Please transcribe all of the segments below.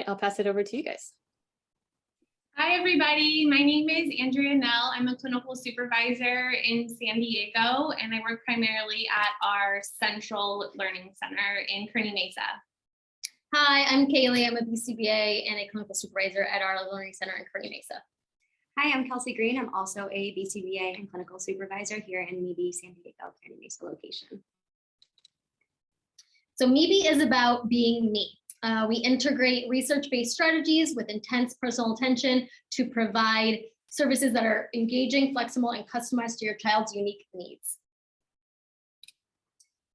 right, I'll pass it over to you guys. Hi, everybody. My name is Andrea Nell. I'm a clinical supervisor in San Diego, and I work primarily at our Central Learning Center in Kearney Mesa. Hi, I'm Kaylee. I'm a BCBA and a clinical supervisor at our Learning Center in Kearney Mesa. Hi, I'm Kelsey Green. I'm also a BCBA and clinical supervisor here in MeBe San Diego, Kearney Mesa location. So MeBe is about being me. We integrate research-based strategies with intense personal attention to provide services that are engaging, flexible, and customized to your child's unique needs.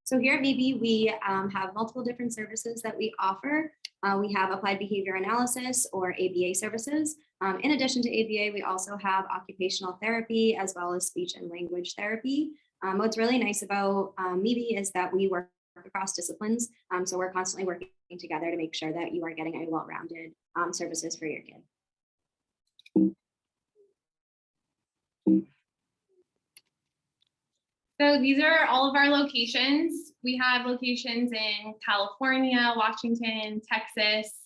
So here at MeBe, we have multiple different services that we offer. We have applied behavior analysis or ABA services. In addition to ABA, we also have occupational therapy as well as speech and language therapy. What's really nice about MeBe is that we work across disciplines. So we're constantly working together to make sure that you are getting a well-rounded services for your kid. So these are all of our locations. We have locations in California, Washington, Texas,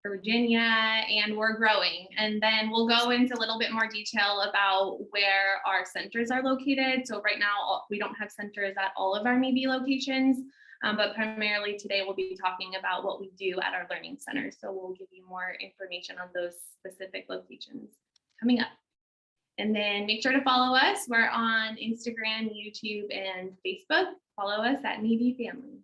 Virginia, and we're growing. And then we'll go into a little bit more detail about where our centers are located. So right now, we don't have centers at all of our MeBe locations, but primarily today we'll be talking about what we do at our learning centers. So we'll give you more information on those specific locations coming up. And then make sure to follow us. We're on Instagram, YouTube, and Facebook. Follow us at MeBe Family.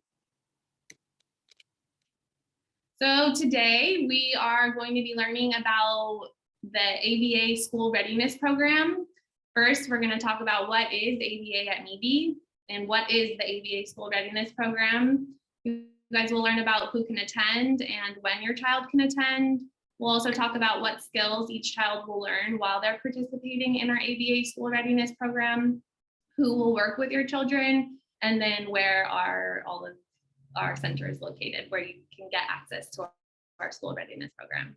So today we are going to be learning about the ABA School Readiness Program. First, we're going to talk about what is ABA at MeBe and what is the ABA School Readiness Program. You guys will learn about who can attend and when your child can attend. We'll also talk about what skills each child will learn while they're participating in our ABA School Readiness Program, who will work with your children, and then where are all of our centers located, where you can get access to our school readiness program.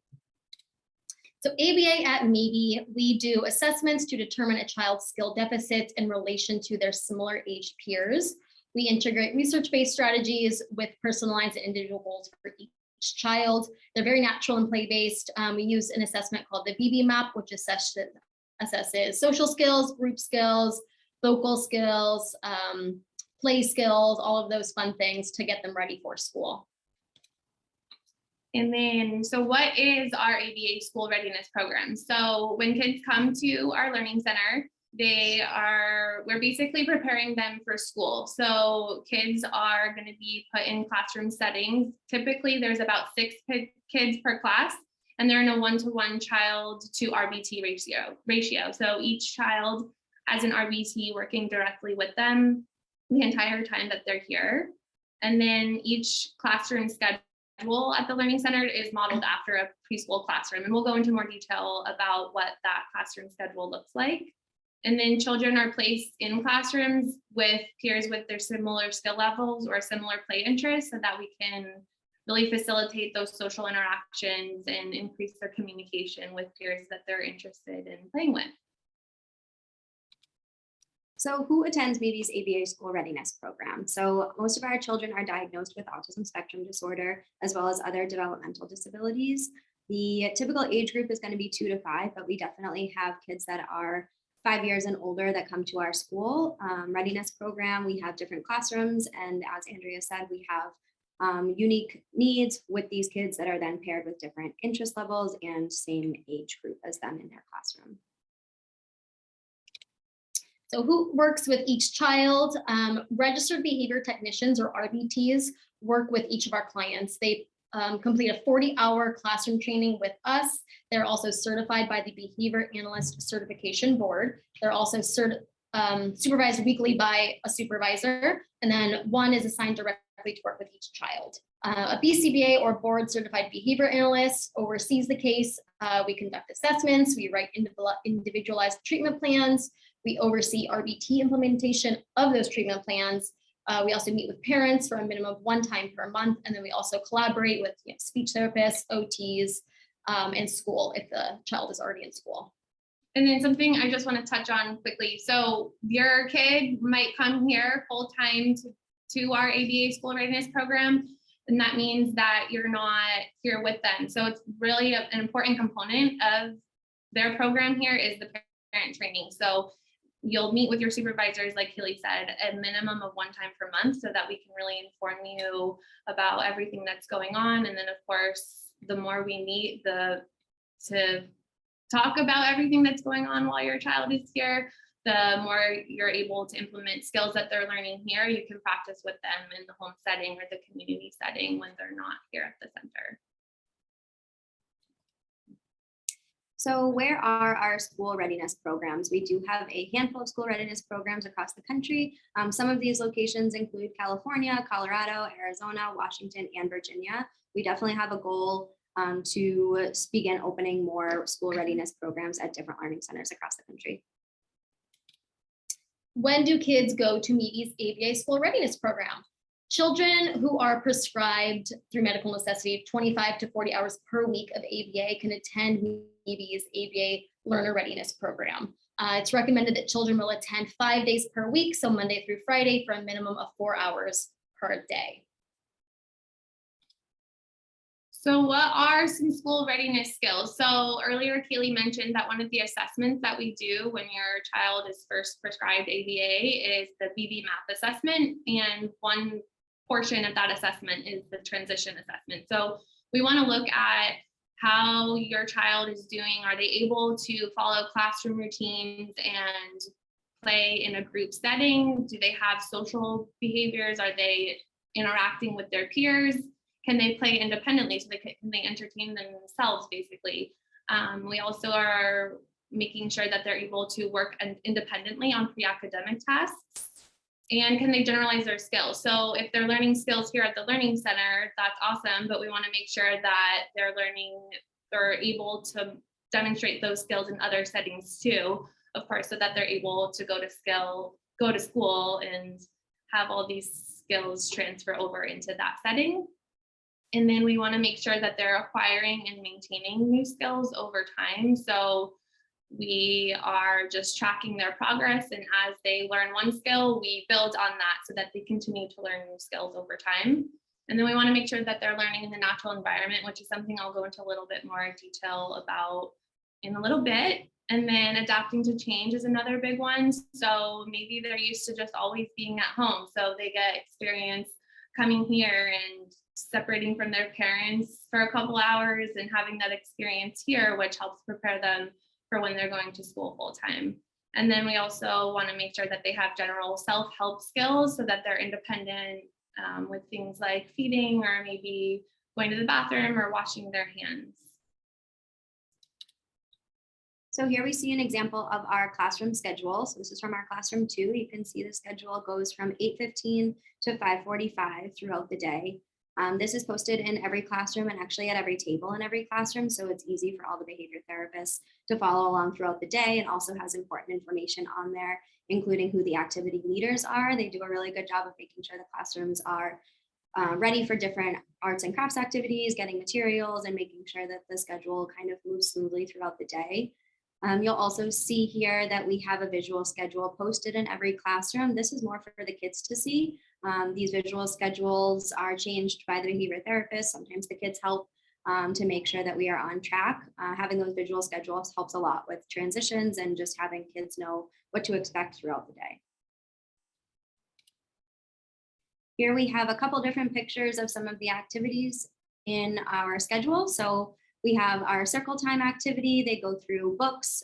So ABA at MeBe, we do assessments to determine a child's skill deficits in relation to their similar aged peers. We integrate research-based strategies with personalized and individual goals for each child. They're very natural and play-based. We use an assessment called the VB-MAPP, which assesses social skills, group skills, vocal skills, play skills, all of those fun things to get them ready for school. And then, so what is our ABA School Readiness Program? So when kids come to our learning center, we're basically preparing them for school. So kids are going to be put in classroom settings. Typically, there's about 6 kids per class, and they're in a 1-to-1 child to RBT ratio. So each child has an RBT working directly with them the entire time that they're here. And then each classroom schedule at the Learning Center is modeled after a preschool classroom. And we'll go into more detail about what that classroom schedule looks like. And then children are placed in classrooms with peers with their similar skill levels or similar play interests so that we can really facilitate those social interactions and increase their communication with peers that they're interested in playing with. So who attends MeBe's ABA School Readiness Program? So most of our children are diagnosed with autism spectrum disorder, as well as other developmental disabilities. The typical age group is going to be 2 to 5, but we definitely have kids that are 5 years and older that come to our school readiness program. We have different classrooms, and as Andrea said, we have unique needs with these kids that are then paired with different interest levels and same age group as them in their classroom. So who works with each child? Registered behavior technicians or RBTs work with each of our clients. They complete a 40-hour classroom training with us. They're also certified by the Behavior Analyst Certification Board. They're also supervised weekly by a supervisor, and then one is assigned directly to work with each child. A BCBA or board certified behavior analyst oversees the case. We conduct assessments, we write individualized treatment plans, we oversee RBT implementation of those treatment plans. We also meet with parents for a minimum of 1 time per month, and then we also collaborate with speech therapists, OTs, and school if the child is already in school. And then something I just want to touch on quickly. So your kid might come here full time to our ABA School Readiness Program. And that means that you're not here with them. So it's really an important component of their program here is the parent training. So you'll meet with your supervisors, like Keely said, a minimum of 1 time per month so that we can really inform you about everything that's going on. And then of course, the more we meet to talk about everything that's going on while your child is here, the more you're able to implement skills that they're learning here. You can practice with them in the home setting or the community setting when they're not here at the center. So where are our school readiness programs? We do have a handful of school readiness programs across the country. Some of these locations include California, Colorado, Arizona, Washington, and Virginia. We definitely have a goal to begin opening more school readiness programs at different learning centers across the country. When do kids go to MeBe's ABA School Readiness Program? Children who are prescribed through medical necessity 25 to 40 hours per week of ABA can attend MeBe's ABA Learner Readiness Program. It's recommended that children will attend 5 days per week, so Monday through Friday, for a minimum of 4 hours per day. So what are some school readiness skills? So earlier, Kaylee mentioned that one of the assessments that we do when your child is first prescribed ABA is the VB-MAPP assessment. And one portion of that assessment is the transition assessment. So we want to look at how your child is doing. Are they able to follow classroom routines and play in a group setting? Do they have social behaviors? Are they interacting with their peers? Can they play independently? So can they entertain themselves, basically? We also are making sure that they're able to work independently on pre-academic tasks. And can they generalize their skills? So if they're learning skills here at the Learning Center, that's awesome, but we want to make sure that they're able to demonstrate those skills in other settings too, of course, so that they're able to go to school and have all these skills transfer over into that setting. And then we want to make sure that they're acquiring and maintaining new skills over time. So we are just tracking their progress. And as they learn one skill, we build on that so that they continue to learn new skills over time. And then we want to make sure that they're learning in the natural environment, which is something I'll go into a little bit more detail about in a little bit. And then adapting to change is another big one. So maybe they're used to just always being at home. So they get experience coming here and separating from their parents for a couple hours and having that experience here, which helps prepare them for when they're going to school full time. And then we also want to make sure that they have general self-help skills so that they're independent with things like feeding or maybe going to the bathroom or washing their hands. So here we see an example of our classroom schedule. So this is from our classroom 2. You can see the schedule goes from 8:15 to 5:45 throughout the day. This is posted in every classroom and actually at every table in every classroom. So it's easy for all the behavior therapists to follow along throughout the day, and also has important information on there, including who the activity leaders are. They do a really good job of making sure the classrooms are ready for different arts and crafts activities, getting materials, and making sure that the schedule kind of moves smoothly throughout the day. You'll also see here that we have a visual schedule posted in every classroom. This is more for the kids to see. These visual schedules are changed by the behavior therapist. Sometimes the kids help to make sure that we are on track. Having those visual schedules helps a lot with transitions and just having kids know what to expect throughout the day. Here we have a couple different pictures of some of the activities in our schedule. So we have our circle time activity. They go through books,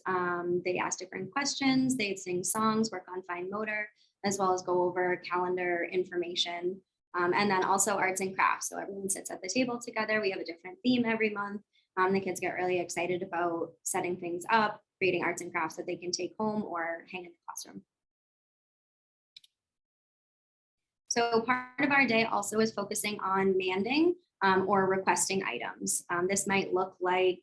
they ask different questions, they sing songs, work on fine motor, as well as go over calendar information. And then also arts and crafts. So everyone sits at the table together. We have a different theme every month. The kids get really excited about setting things up, creating arts and crafts that they can take home or hang in the classroom. So part of our day also is focusing on manding or requesting items. This might look like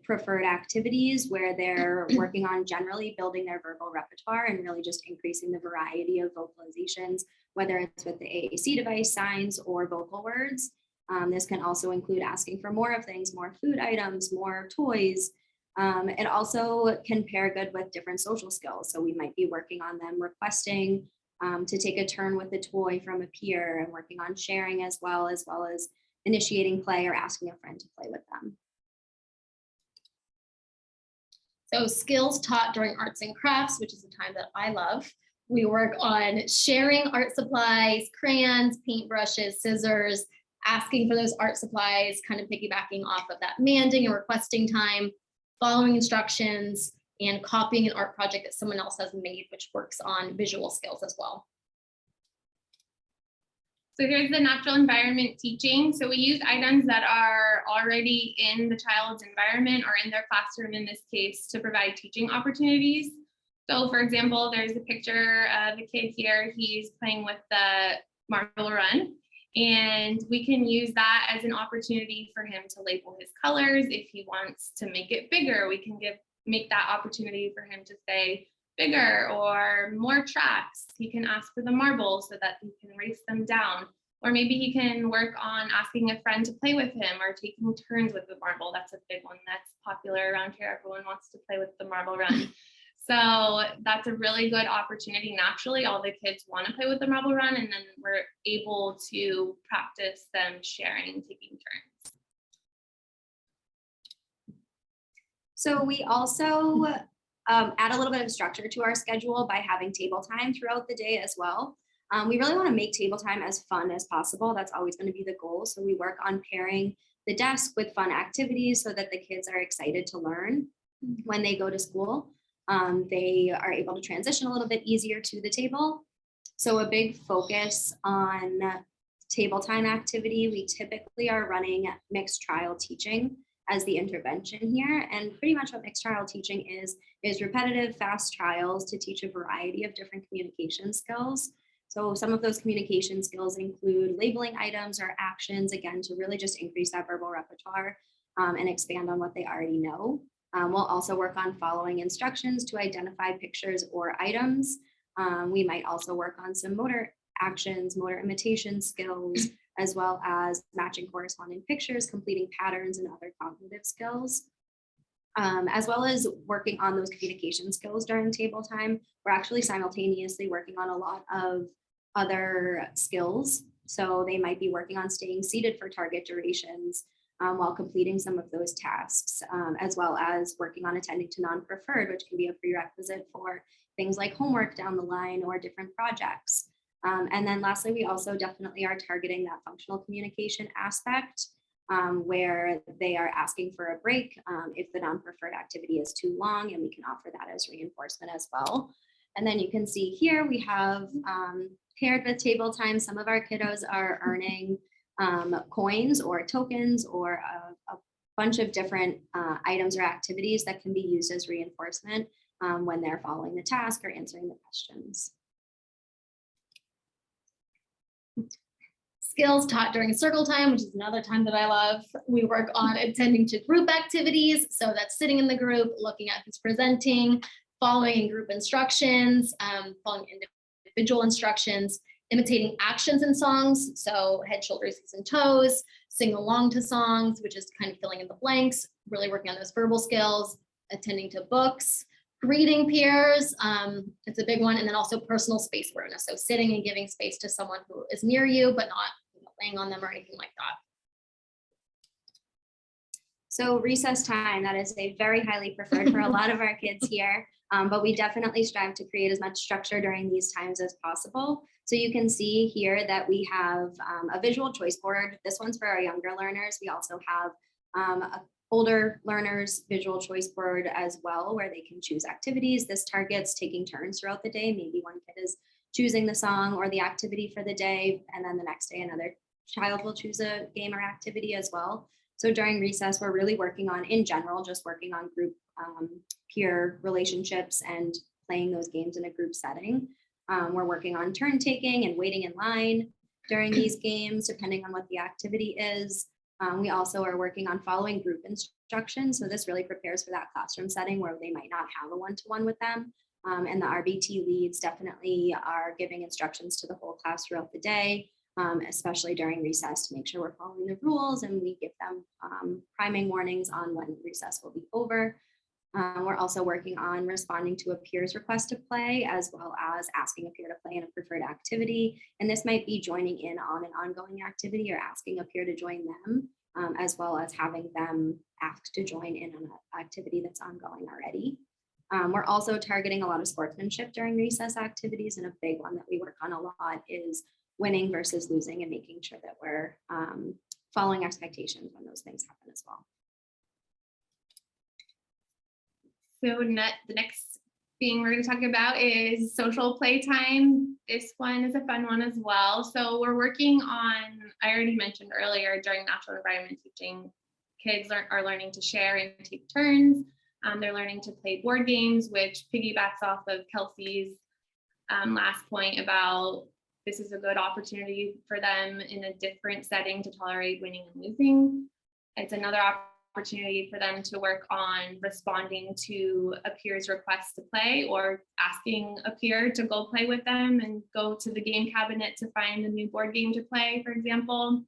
preferred activities where they're working on generally building their verbal repertoire and really just increasing the variety of vocalizations, whether it's with the AAC device, signs, or vocal words. This can also include asking for more of things, more food items, more toys. It also can pair good with different social skills. So we might be working on them requesting to take a turn with a toy from a peer and working on sharing as well as initiating play or asking a friend to play with them. So skills taught during arts and crafts, which is a time that I love. We work on sharing art supplies, crayons, paintbrushes, scissors, asking for those art supplies, kind of piggybacking off of that manding and requesting time, following instructions, and copying an art project that someone else has made, which works on visual skills as well. So here's the natural environment teaching. So we use items that are already in the child's environment or in their classroom in this case to provide teaching opportunities. So for example, there's a picture of a kid here. He's playing with the marble run. And we can use that as an opportunity for him to label his colors. If he wants to make it bigger, we can make that opportunity for him to say bigger or more tracks. He can ask for the marbles so that he can race them down. Or maybe he can work on asking a friend to play with him or taking turns with the marble. That's a big one that's popular around here. Everyone wants to play with the marble run. So that's a really good opportunity. Naturally, all the kids want to play with the marble run, and then we're able to practice them sharing, taking turns. So we also add a little bit of structure to our schedule by having table time throughout the day as well. We really want to make table time as fun as possible. That's always going to be the goal. So we work on pairing the desk with fun activities so that the kids are excited to learn when they go to school. They are able to transition a little bit easier to the table. So a big focus on table time activity, we typically are running mixed trial teaching as the intervention here. And pretty much what mixed trial teaching is repetitive, fast trials to teach a variety of different communication skills. So some of those communication skills include labeling items or actions, again, to really just increase that verbal repertoire and expand on what they already know. We'll also work on following instructions to identify pictures or items. We might also work on some motor actions, motor imitation skills, as well as matching corresponding pictures, completing patterns, and other cognitive skills. As well as working on those communication skills during table time, we're actually simultaneously working on a lot of other skills. So they might be working on staying seated for target durations while completing some of those tasks, as well as working on attending to non-preferred, which can be a prerequisite for things like homework down the line or different projects. And then lastly, we also definitely are targeting that functional communication aspect where they are asking for a break if the non-preferred activity is too long, and we can offer that as reinforcement as well. And then you can see here we have paired with table time, some of our kiddos are earning coins or tokens or a bunch of different items or activities that can be used as reinforcement when they're following the task or answering the questions. Skills taught during circle time, which is another time that I love. We work on attending to group activities. So that's sitting in the group, looking at who's presenting, following group instructions, following individual instructions, imitating actions in songs. So head, shoulders, knees, and toes, sing along to songs, which is kind of filling in the blanks, really working on those verbal skills, attending to books, greeting peers, it's a big one, and then also personal space awareness. So sitting and giving space to someone who is near you, but not laying on them or anything like that. So recess time, that is a very highly preferred for a lot of our kids here, but we definitely strive to create as much structure during these times as possible. So you can see here that we have a visual choice board. This one's for our younger learners. We also have a older learners visual choice board as well, where they can choose activities. This targets taking turns throughout the day. Maybe one kid is choosing the song or the activity for the day, and then the next day another child will choose a game or activity as well. So during recess, we're really working on, in general, just working on group peer relationships and playing those games in a group setting. We're working on turn taking and waiting in line during these games, depending on what the activity is. We also are working on following group instructions. So this really prepares for that classroom setting where they might not have a one-to-one with them. And the RBT leads definitely are giving instructions to the whole class throughout the day, especially during recess, to make sure we're following the rules, and we give them priming warnings on when recess will be over. We're also working on responding to a peer's request to play, as well as asking a peer to play in a preferred activity. And this might be joining in on an ongoing activity or asking a peer to join them, as well as having them ask to join in on an activity that's ongoing already. We're also targeting a lot of sportsmanship during recess activities, and a big one that we work on a lot is winning versus losing and making sure that we're following expectations when those things happen as well. So the next thing we're going to talk about is social playtime. This one is a fun one as well. So we're working on, I already mentioned earlier, during natural environment teaching, kids are learning to share and take turns. They're learning to play board games, which piggybacks off of Kelsey's last point about this is a good opportunity for them in a different setting to tolerate winning and losing. It's another opportunity for them to work on responding to a peer's request to play, or asking a peer to go play with them and go to the game cabinet to find a new board game to play, for example.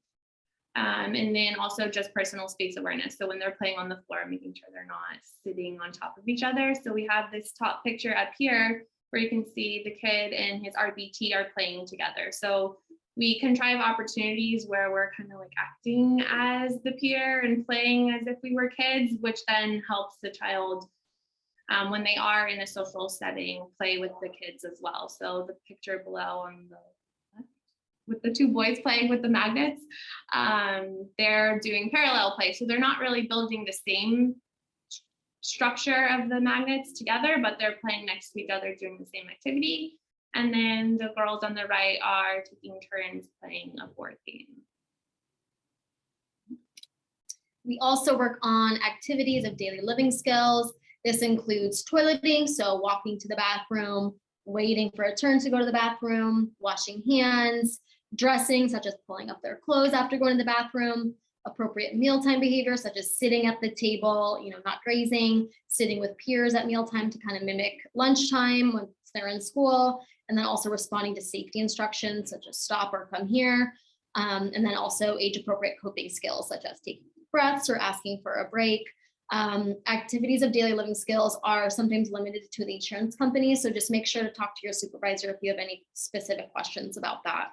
And then also just personal space awareness. So when they're playing on the floor, making sure they're not sitting on top of each other. So we have this top picture up here where you can see the kid and his RBT are playing together. So we contrive opportunities where we're kind of like acting as the peer and playing as if we were kids, which then helps the child when they are in a social setting, play with the kids as well. So the picture below on the left with the two boys playing with the magnets, they're doing parallel play. So they're not really building the same structure of the magnets together, but they're playing next to each other doing the same activity. And then the girls on the right are taking turns playing a board game. We also work on activities of daily living skills. This includes toileting, so walking to the bathroom, waiting for a turn to go to the bathroom, washing hands, dressing, such as pulling up their clothes after going to the bathroom, appropriate mealtime behavior, such as sitting at the table, not grazing, sitting with peers at mealtime to kind of mimic lunchtime once they're in school, and then also responding to safety instructions, such as stop or come here, and then also age-appropriate coping skills, such as taking breaths or asking for a break. Activities of daily living skills are sometimes limited to the insurance company, so just make sure to talk to your supervisor if you have any specific questions about that.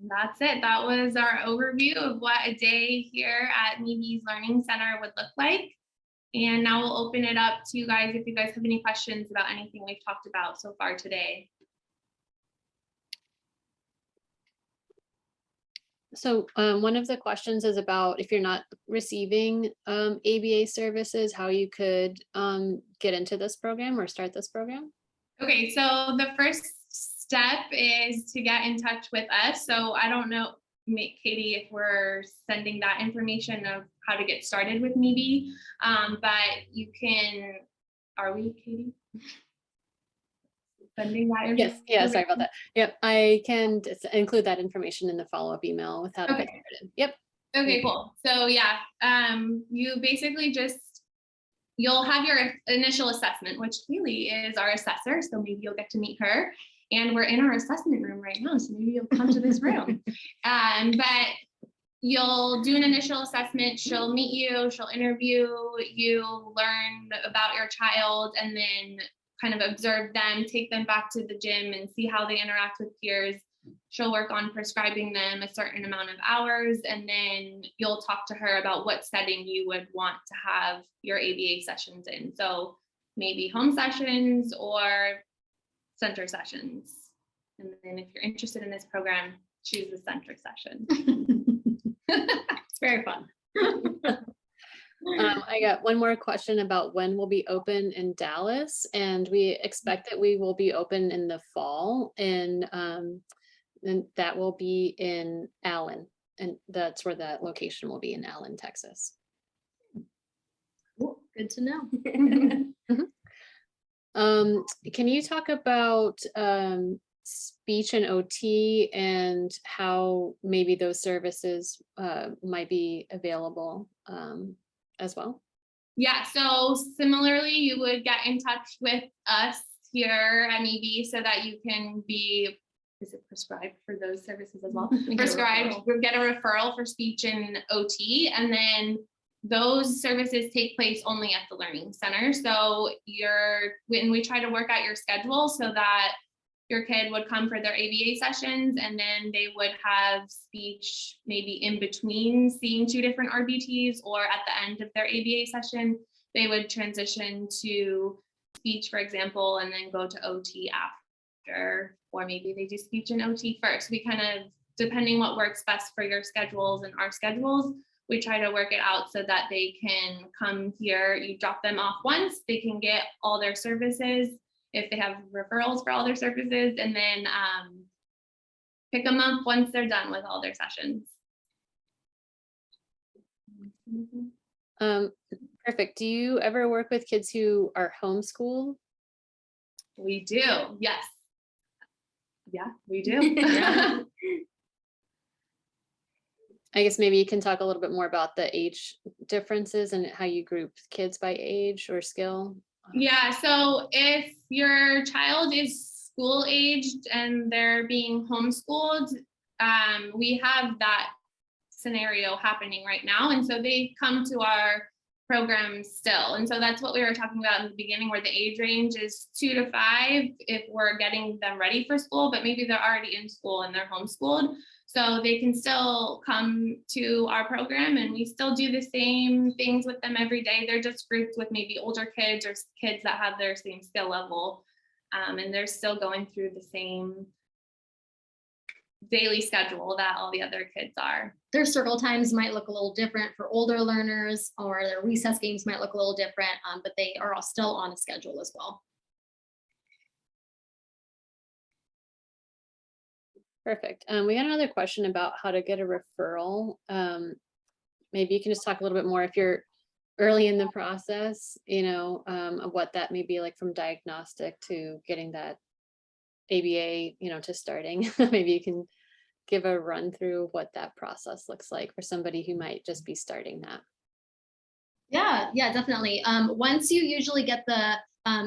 That's it. That was our overview of what a day here at MeBe's Learning Center would look like. And now we'll open it up to you guys if you guys have any questions about anything we've talked about so far today. So one of the questions is about if you're not receiving ABA services, how you could get into this program or start this program? Okay, so the first step is to get in touch with us. So I don't know, Katie, if we're sending that information of how to get started with MeBe, but you can, are we, Katie? Sending that information? Yes, yeah, sorry about that. Yep, I can include that information in the follow-up email with how to get started. Yep. Okay, cool. So yeah, you basically you'll have your initial assessment, which Kaylee is our assessor, so maybe you'll get to meet her. And we're in our assessment room right now, so maybe you'll come to this room. But you'll do an initial assessment, she'll meet you, she'll interview you, learn about your child, and then kind of observe them, take them back to the gym and see how they interact with peers. She'll work on prescribing them a certain amount of hours, and then you'll talk to her about what setting you would want to have your ABA sessions in. So maybe home sessions or center sessions. And then if you're interested in this program, choose the center session. It's very fun. I got one more question about when we'll be open in Dallas, and we expect that we will be open in the fall, and that will be in Allen, and that's where that location will be, in Allen, Texas. Cool. Good to know. Can you talk about speech and OT and how maybe those services might be available as well? Yeah, so similarly, you would get in touch with us here at MeBe so that you can be, is it prescribed for those services as well? Prescribed, we'll get a referral for speech and OT, and then those services take place only at the Learning Center. So when we try to work out your schedule so that your kid would come for their ABA sessions, and then they would have speech maybe in between seeing 2 different RBTs, or at the end of their ABA session, they would transition to speech, for example, and then go to OT after, or maybe they do speech and OT first. We kind of, depending what works best for your schedules and our schedules, we try to work it out so that they can come here. You drop them off once, they can get all their services if they have referrals for all their services, and then pick them up once they're done with all their sessions. Perfect. Do you ever work with kids who are homeschooled? We do, yes. Yeah, we do. I guess maybe you can talk a little bit more about the age differences and how you group kids by age or skill. Yeah, so if your child is school aged and they're being homeschooled, we have that scenario happening right now. And so they come to our program still. And so that's what we were talking about in the beginning, where the age range is 2 to 5 if we're getting them ready for school, but maybe they're already in school and they're homeschooled. So they can still come to our program, and we still do the same things with them every day. They're just grouped with maybe older kids or kids that have their same skill level. And they're still going through the same daily schedule that all the other kids are. Their circle times might look a little different for older learners, or their recess games might look a little different, but they are all still on a schedule as well. Perfect. We got another question about how to get a referral. Maybe you can just talk a little bit more if you're early in the process, of what that may be like, from diagnostic to getting that ABA, to starting. Maybe you can give a run through what that process looks like for somebody who might just be starting that. Yeah, definitely. Once you usually get the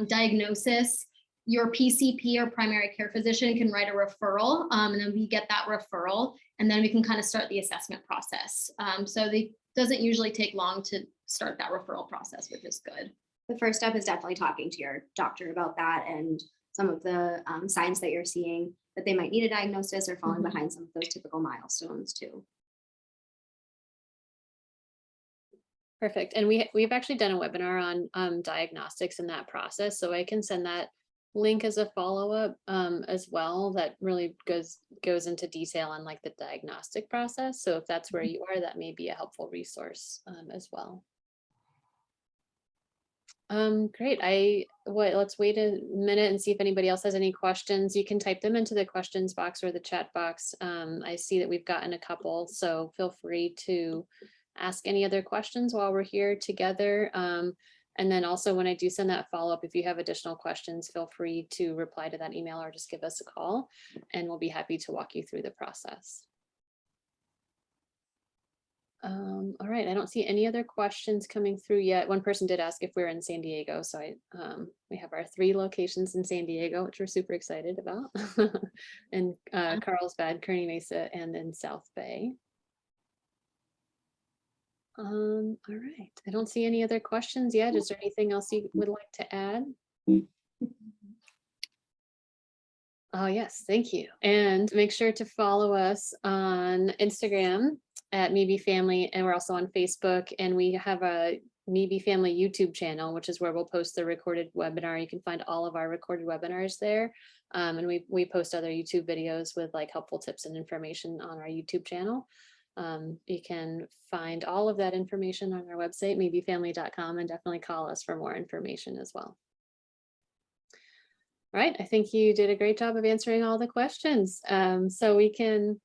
diagnosis, your PCP or primary care physician can write a referral, and then we get that referral, and then we can kind of start the assessment process. So it doesn't usually take long to start that referral process, which is good. The first step is definitely talking to your doctor about that and some of the signs that you're seeing that they might need a diagnosis, or falling behind some of those typical milestones too. Perfect. And we've actually done a webinar on diagnostics in that process, so I can send that link as a follow-up as well. That really goes into detail on like the diagnostic process. So if that's where you are, that may be a helpful resource as well. Great. Let's wait a minute and see if anybody else has any questions. You can type them into the questions box or the chat box. I see that we've gotten a couple, so feel free to ask any other questions while we're here together. And then also, when I do send that follow-up, if you have additional questions, feel free to reply to that email or just give us a call, and we'll be happy to walk you through the process. All right, I don't see any other questions coming through yet. One person did ask if we're in San Diego, so we have our 3 locations in San Diego, which we're super excited about, and Carlsbad, Kearney Mesa, and then South Bay. All right, I don't see any other questions yet. Is there anything else you would like to add? Oh yes, thank you. And make sure to follow us on Instagram at MeBe Family, and we're also on Facebook, and we have a MeBe Family YouTube channel, which is where we'll post the recorded webinar. You can find all of our recorded webinars there. And we post other YouTube videos with like helpful tips and information on our YouTube channel. You can find all of that information on our website, mebefamily.com, and definitely call us for more information as well. All right, I think you did a great job of answering all the questions. So we can